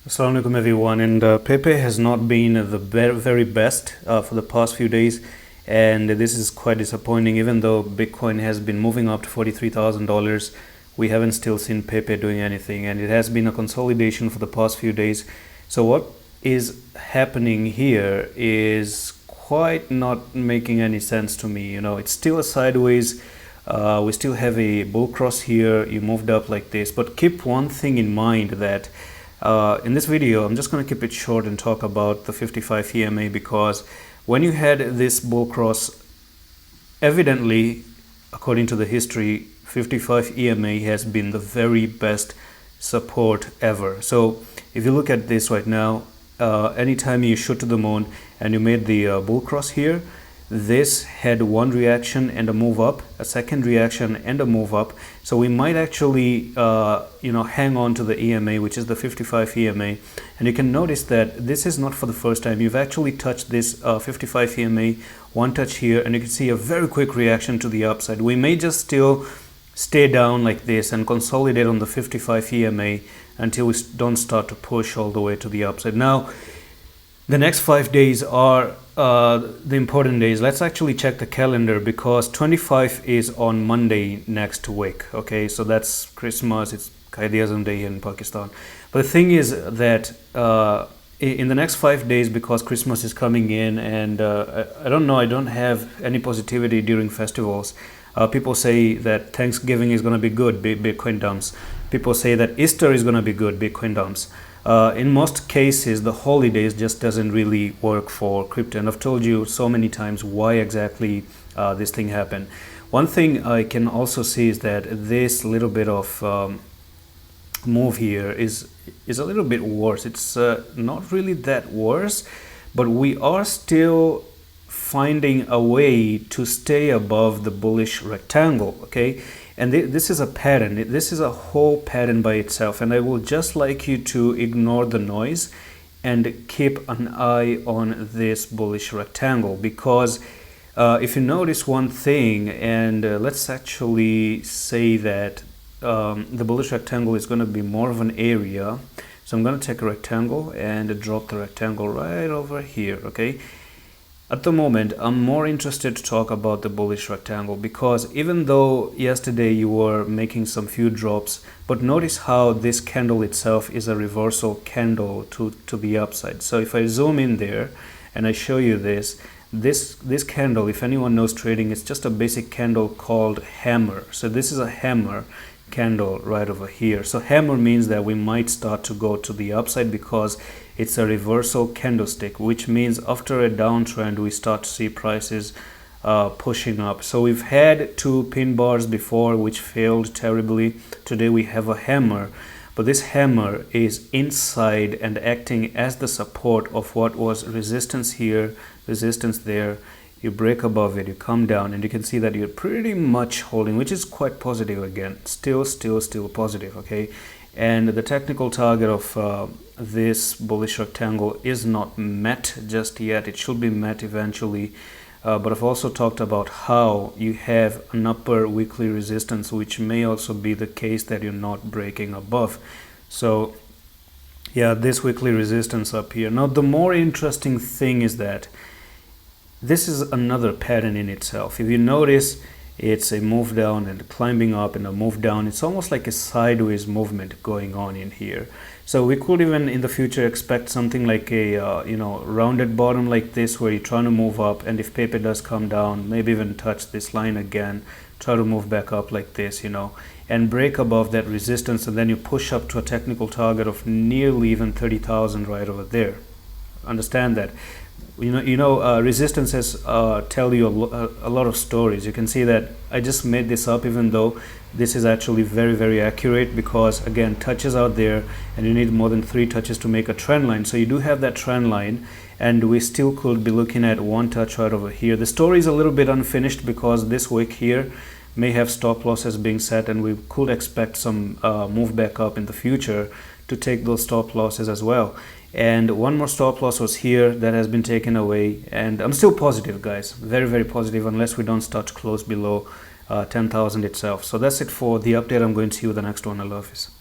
Assalamu alaikum everyone, and Pepe has not been the very best for the past few days, and this is quite disappointing. Even though Bitcoin has been moving up to $43,000, we haven't still seen Pepe doing anything, and it has been a consolidation for the past few days. So what is happening here is quite not making any sense to me. It's still a sideways. We still have a bull cross here. You moved up like this, but keep one thing in mind that in this video, I'm just going to keep it short and talk about the 55 EMA, because when you had this bull cross, evidently, according to the history, 55 EMA has been the very best support ever. So if you look at this right now, anytime you shoot to the moon and you made the bull cross here, this had one reaction and a move up, a second reaction and a move up. So we might actually hang on to the EMA, which is the 55 EMA, and you can notice that this is not for the first time. You've actually touched this 55 EMA, one touch here, and you can see a very quick reaction to the upside. We may just still stay down like this and consolidate on the 55 EMA until we don't start to push all the way to the upside. Now the next 5 days are the important days. Let's actually check the calendar, because 25 is on Monday next week. Okay, so that's Christmas. It's Qaid-e-Azam Day here in Pakistan. But the thing is that in the next 5 days, because Christmas is coming in, and I don't know, I don't have any positivity during festivals. People say that Thanksgiving is going to be good, Bitcoin dumps. People say that Easter is going to be good, Bitcoin dumps. In most cases, the holidays just doesn't really work for crypto, and I've told you so many times why exactly this thing happened. One thing I can also see is that this little bit of move here is a little bit worse. It's not really that worse, but we are still finding a way to stay above the bullish rectangle. Okay, and this is a pattern. This is a whole pattern by itself, and I will just like you to ignore the noise and keep an eye on this bullish rectangle, because if you notice one thing, and let's actually say that the bullish rectangle is going to be more of an area. So I'm going to take a rectangle and drop the rectangle right over here. Okay, at the moment, I'm more interested to talk about the bullish rectangle, because even though yesterday you were making some few drops, but notice how this candle itself is a reversal candle to the upside. So if I zoom in there and I show you this candle, if anyone knows trading, it's just a basic candle called hammer. So this is a hammer candle right over here. So hammer means that we might start to go to the upside, because it's a reversal candlestick, which means after a downtrend we start to see prices pushing up. So we've had two pin bars before which failed terribly. Today we have a hammer, but this hammer is inside and acting as the support of what was resistance here, resistance there. You break above it, you come down, and you can see that you're pretty much holding, which is quite positive again. Still positive. Okay, and the technical target of this bullish rectangle is not met just yet. It should be met eventually, but I've also talked about how you have an upper weekly resistance, which may also be the case that you're not breaking above. So yeah, this weekly resistance up here. Now the more interesting thing is that this is another pattern in itself. If you notice, it's a move down and climbing up and a move down. It's almost like a sideways movement going on in here. So we could even in the future expect something like a rounded bottom like this, where you're trying to move up, and if Pepe does come down, maybe even touch this line again, try to move back up like this, and break above that resistance, and then you push up to a technical target of nearly even 30,000 right over there. Understand that. Resistances tell you a lot of stories. You can see that I just made this up, even though this is actually very accurate, because again, touches out there, and you need more than 3 touches to make a trend line. So you do have that trend line, and we still could be looking at one touch right over here. The story is a little bit unfinished, because this wick here may have stop losses being set, and we could expect some move back up in the future to take those stop losses as well. And one more stop loss was here that has been taken away, and I'm still positive, guys, very positive, unless we don't start to close below 10,000 itself. So that's it for the update. I'm going to see you with the next one. I love you.